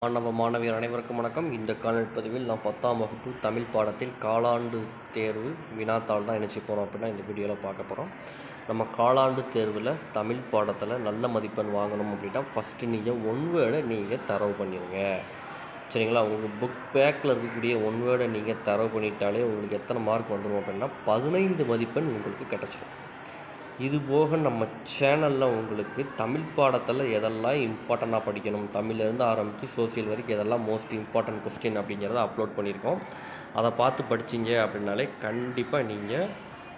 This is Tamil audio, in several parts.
மாணவ மாணவியர் அனைவருக்கும் வணக்கம். இந்த காணொளி பதிவில் நான் 10ஆம் வகுப்பு தமிழ் பாடத்தில் காலாண்டு தேர்வு வினாத்தாள் தான் என்ன செய்ய போகிறோம் அப்படின்னா இந்த வீடியோவில் பார்க்க போகிறோம். நம்ம காலாண்டு தேர்வில் தமிழ் பாடத்தில் நல்ல மதிப்பெண் வாங்கணும் அப்படின்னா ஃபஸ்ட்டு நீங்கள் ஒன் வேர்டை நீங்கள் தரவு பண்ணிடுங்க. சரிங்களா? உங்கள் புக் பேக்கில் இருக்கக்கூடிய ஒன் வேர்டை நீங்கள் தரவு பண்ணிட்டாலே உங்களுக்கு எத்தனை மார்க் வந்துடும் அப்படின்னா 15 மதிப்பெண் உங்களுக்கு கிடச்சிடும். இது போக நம்ம சேனலில் உங்களுக்கு தமிழ் பாடத்தில் எதெல்லாம் இம்பார்ட்டண்ட்டாக படிக்கணும், தமிழ்லேருந்து ஆரம்பித்து சோசியல் வரைக்கும் எதெல்லாம் மோஸ்ட் இம்பார்ட்டன்ட் கொஸ்டின் அப்படிங்கிறத அப்லோட் பண்ணியிருக்கோம். அதை பார்த்து படிச்சிங்க அப்படின்னாலே கண்டிப்பாக நீங்கள்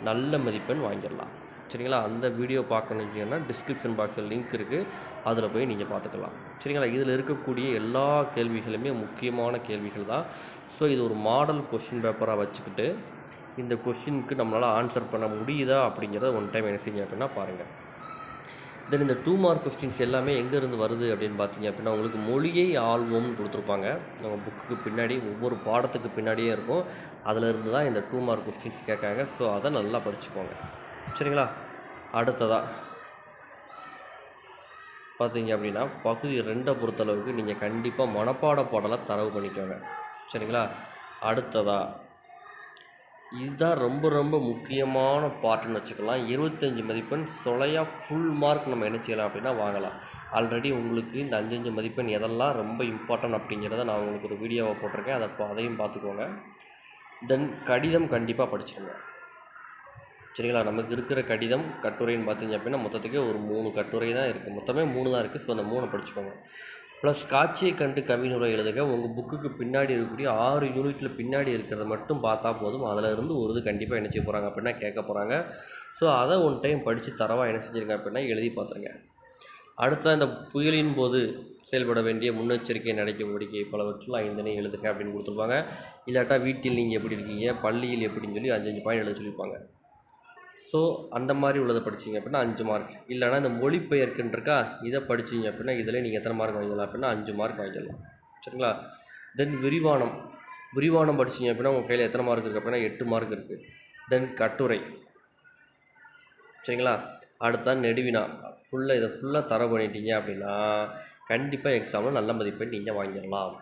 நல்ல மதிப்பெண் வாங்கிடலாம். சரிங்களா? அந்த வீடியோ பார்க்கணுங்கன்னா டிஸ்கிரிப்ஷன் பாக்ஸில் லிங்க் இருக்குது, அதில் போய் நீங்கள் பார்த்துக்கலாம். சரிங்களா? இதில் இருக்கக்கூடிய எல்லா கேள்விகளுமே முக்கியமான கேள்விகள் தான். ஸோ இது ஒரு மாடல் கொஸ்டின் பேப்பராக வச்சுக்கிட்டு இந்த கொஸ்டினுக்கு நம்மளால் ஆன்சர் பண்ண முடியுதா அப்படிங்கிறத ஒன் டைம் என்ன செய்யுங்க அப்படின்னா பாருங்கள். தென் இந்த 2 மார்க் கொஸ்டின்ஸ் எல்லாமே எங்கேருந்து வருது அப்படின்னு பார்த்தீங்க அப்படின்னா உங்களுக்கு மொழியை ஆள்வோம்னு கொடுத்துருப்பாங்க. நம்ம புக்குக்கு பின்னாடி ஒவ்வொரு பாடத்துக்கு பின்னாடியே இருக்கும். அதிலிருந்து தான் இந்த 2 மார்க் கொஸ்டின்ஸ் கேட்காங்க. ஸோ அதை நல்லா படிச்சுக்கோங்க. சரிங்களா? அடுத்ததாக பார்த்தீங்க அப்படின்னா பகுதி 2 பொறுத்தளவுக்கு நீங்கள் கண்டிப்பாக மனப்பாட பாடலை தரவு பண்ணிக்கோங்க. சரிங்களா? அடுத்ததாக இதுதான் ரொம்ப ரொம்ப முக்கியமான பார்ட்டுன்னு வச்சுக்கலாம். 25 மதிப்பெண் சொலையாக ஃபுல் மார்க் நம்ம என்ன செய்யலாம் அப்படின்னா வாங்கலாம். ஆல்ரெடி உங்களுக்கு இந்த 5 மதிப்பெண் எதெல்லாம் ரொம்ப இம்பார்ட்டன்ட் அப்படிங்கிறத நான் உங்களுக்கு ஒரு வீடியோவை போட்டிருக்கேன். அதையும் பார்த்துக்கோங்க. தென் கடிதம் கண்டிப்பாக படிச்சிடுங்க. சரிங்களா? நமக்கு இருக்கிற கடிதம் கட்டுரைன்னு பார்த்தீங்க அப்படின்னா மொத்தத்துக்கே ஒரு 3 கட்டுரை தான் இருக்குது. மொத்தமே 3 தான் இருக்குது. ஸோ அந்த 3 படிச்சுக்கோங்க. ப்ளஸ் காட்சியை கண்டு கவினுரை எழுதுக. உங்கள் புக்குக்கு பின்னாடி இருக்கக்கூடிய 6 யூனிட்டில் பின்னாடி இருக்கிறத மட்டும் பார்த்தா போதும். அதில் இருந்து ஒரு இது கண்டிப்பாக என்ன செய்ய போகிறாங்க அப்படின்னா கேட்க போகிறாங்க. ஸோ அதை ஒன் டைம் படித்து தரவாக என்ன செஞ்சுருங்க அப்படின்னா எழுதி பார்த்துருங்க. அடுத்த இந்த புயலின் போது செயல்பட வேண்டிய முன்னெச்சரிக்கை நடவடிக்கை பலவற்றில் 5 எழுதுக அப்படின்னு கொடுத்துருப்பாங்க. இல்லாட்டா வீட்டில் நீங்கள் எப்படி இருக்கீங்க, பள்ளியில் எப்படின்னு சொல்லி 5 பாயிண்ட் எழுத சொல்லியிருப்பாங்க. ஸோ அந்த மாதிரி உள்ளதை படிச்சிங்க அப்படின்னா 5 மார்க். இல்லைனா இந்த மொழிபெயர்க்குன்னு இருக்கா, இதை படிச்சிங்க அப்படின்னா இதில் நீங்கள் எத்தனை மார்க் வாங்கிடலாம் அப்படின்னா 5 மார்க் வாங்கிடலாம். சரிங்களா? தென் விரிவானம் படிச்சிங்க அப்படின்னா உங்கள் கையில் எத்தனை மார்க் இருக்குது அப்படின்னா 8 மார்க் இருக்குது. தென் கட்டுரை. சரிங்களா? அடுத்த நெடுவினா இதை ஃபுல்லாக தர பண்ணிட்டீங்க அப்படின்னா கண்டிப்பாக எக்ஸாமில் நல்ல மதிப்பெண் நீங்கள் வாங்கிடலாம்.